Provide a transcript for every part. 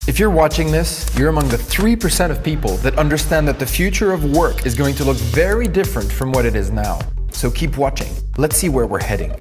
If you're watching this, you're among the 3% of people that understand that the future of work is going to look very different from what it is now. So keep watching. Let's see where we're heading.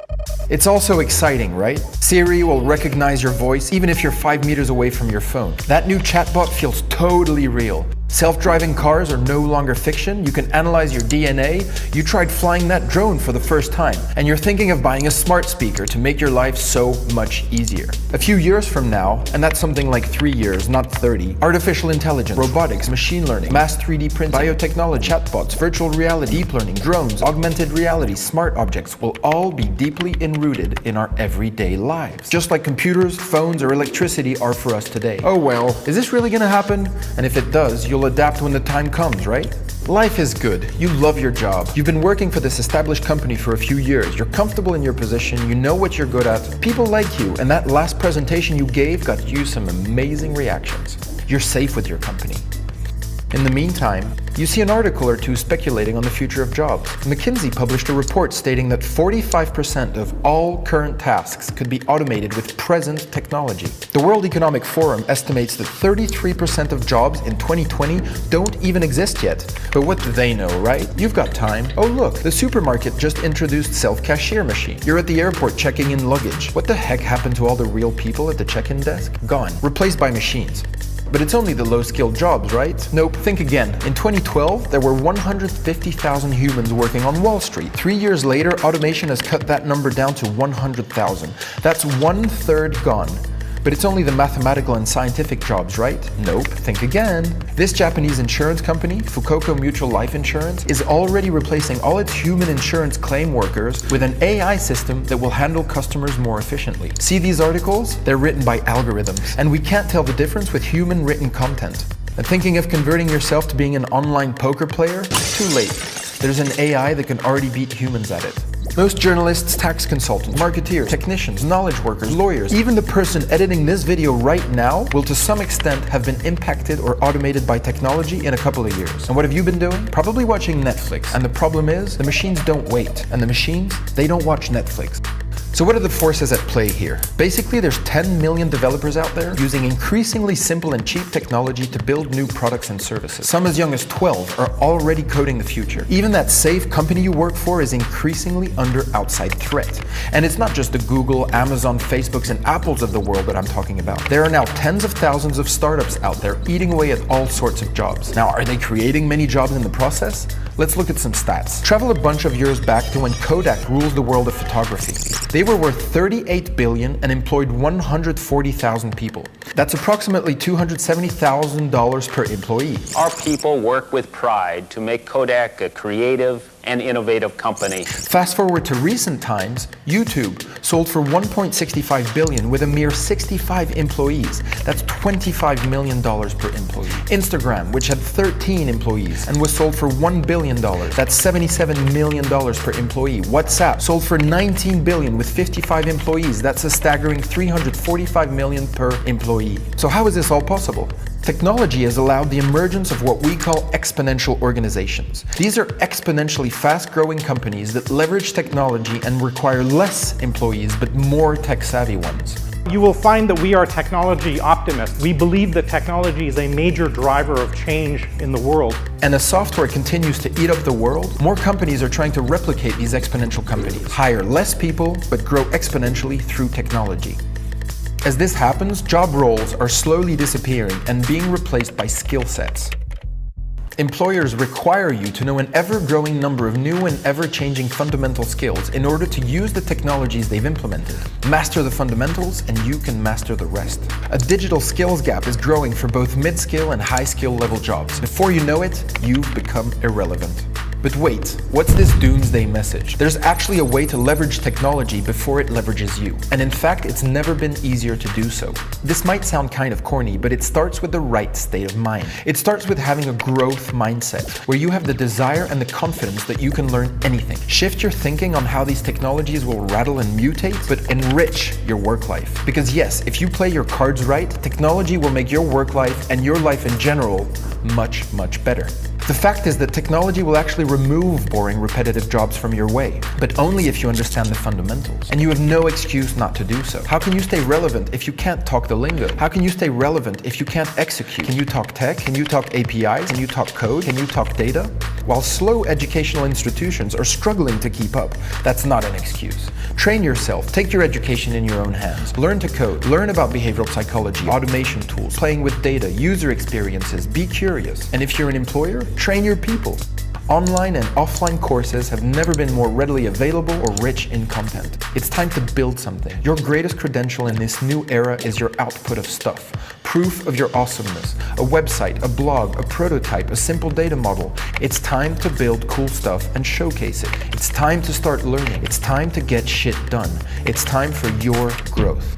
It's also exciting, right? Siri will recognize your voice even if you're 5 meters away from your phone. That new chatbot feels totally real. Self-driving cars are no longer fiction. You can analyze your DNA. You tried flying that drone for the first time, and you're thinking of buying a smart speaker to make your life so much easier. A few years from now, and that's something like 3 years, not 30, artificial intelligence, robotics, machine learning, mass 3D printing, biotechnology, chatbots, virtual reality, deep learning, drones, augmented reality, smart objects will all be deeply enrooted in our everyday lives. Just like computers, phones, or electricity are for us today. Oh well, is this really gonna happen? And if it does, you'll adapt when the time comes, right? Life is good. You love your job. You've been working for this established company for a few years. You're comfortable in your position. You know what you're good at. People like you, and that last presentation you gave got you some amazing reactions. You're safe with your company. In the meantime, you see an article or two speculating on the future of jobs. McKinsey published a report stating that 45% of all current tasks could be automated with present technology. The World Economic Forum estimates that 33% of jobs in 2020 don't even exist yet. But what do they know, right? You've got time. Oh look, the supermarket just introduced self-cashier machine. You're at the airport checking in luggage. What the heck happened to all the real people at the check-in desk? Gone. Replaced by machines. But it's only the low-skilled jobs, right? Nope, think again. In 2012, there were 150,000 humans working on Wall Street. 3 years later, automation has cut that number down to 100,000. That's 1/3 gone. But it's only the mathematical and scientific jobs, right? Nope, think again. This Japanese insurance company, Fukoku Mutual Life Insurance, is already replacing all its human insurance claim workers with an AI system that will handle customers more efficiently. See these articles? They're written by algorithms, and we can't tell the difference with human written content. And thinking of converting yourself to being an online poker player? Too late. There's an AI that can already beat humans at it. Most journalists, tax consultants, marketeers, technicians, knowledge workers, lawyers, even the person editing this video right now will to some extent have been impacted or automated by technology in a couple of years. And what have you been doing? Probably watching Netflix. And the problem is, the machines don't wait. And the machines, they don't watch Netflix. So what are the forces at play here? Basically, there's 10 million developers out there using increasingly simple and cheap technology to build new products and services. Some as young as 12 are already coding the future. Even that safe company you work for is increasingly under outside threat. And it's not just the Google, Amazon, Facebooks, and Apples of the world that I'm talking about. There are now tens of thousands of startups out there eating away at all sorts of jobs. Now, are they creating many jobs in the process? Let's look at some stats. Travel a bunch of years back to when Kodak ruled the world of photography. They were worth $38 billion and employed 140,000 people. That's approximately $270,000 per employee. Our people work with pride to make Kodak a creative and innovative company. Fast forward to recent times, YouTube sold for $1.65 billion with a mere 65 employees. That's $25 million per employee. Instagram, which had 13 employees and was sold for $1 billion. That's $77 million per employee. WhatsApp sold for $19 billion with 55 employees. That's a staggering $345 million per employee. So how is this all possible? Technology has allowed the emergence of what we call exponential organizations. These are exponentially fast-growing companies that leverage technology and require less employees but more tech-savvy ones. You will find that we are technology optimists. We believe that technology is a major driver of change in the world. And as software continues to eat up the world, more companies are trying to replicate these exponential companies. Hire less people but grow exponentially through technology. As this happens, job roles are slowly disappearing and being replaced by skill sets. Employers require you to know an ever-growing number of new and ever-changing fundamental skills in order to use the technologies they've implemented. Master the fundamentals and you can master the rest. A digital skills gap is growing for both mid-skill and high-skill level jobs. Before you know it, you've become irrelevant. But wait, what's this doomsday message? There's actually a way to leverage technology before it leverages you. And in fact, it's never been easier to do so. This might sound kind of corny, but it starts with the right state of mind. It starts with having a growth mindset, where you have the desire and the confidence that you can learn anything. Shift your thinking on how these technologies will rattle and mutate, but enrich your work life. Because yes, if you play your cards right, technology will make your work life and your life in general much, much better. The fact is that technology will actually remove boring, repetitive jobs from your way, but only if you understand the fundamentals. And you have no excuse not to do so. How can you stay relevant if you can't talk the lingo? How can you stay relevant if you can't execute? Can you talk tech? Can you talk APIs? Can you talk code? Can you talk data? While slow educational institutions are struggling to keep up, that's not an excuse. Train yourself, take your education in your own hands. Learn to code, learn about behavioral psychology, automation tools, playing with data, user experiences, be curious. And if you're an employer, train your people. Online and offline courses have never been more readily available or rich in content. It's time to build something. Your greatest credential in this new era is your output of stuff. Proof of your awesomeness. A website, a blog, a prototype, a simple data model. It's time to build cool stuff and showcase it. It's time to start learning. It's time to get shit done. It's time for your growth.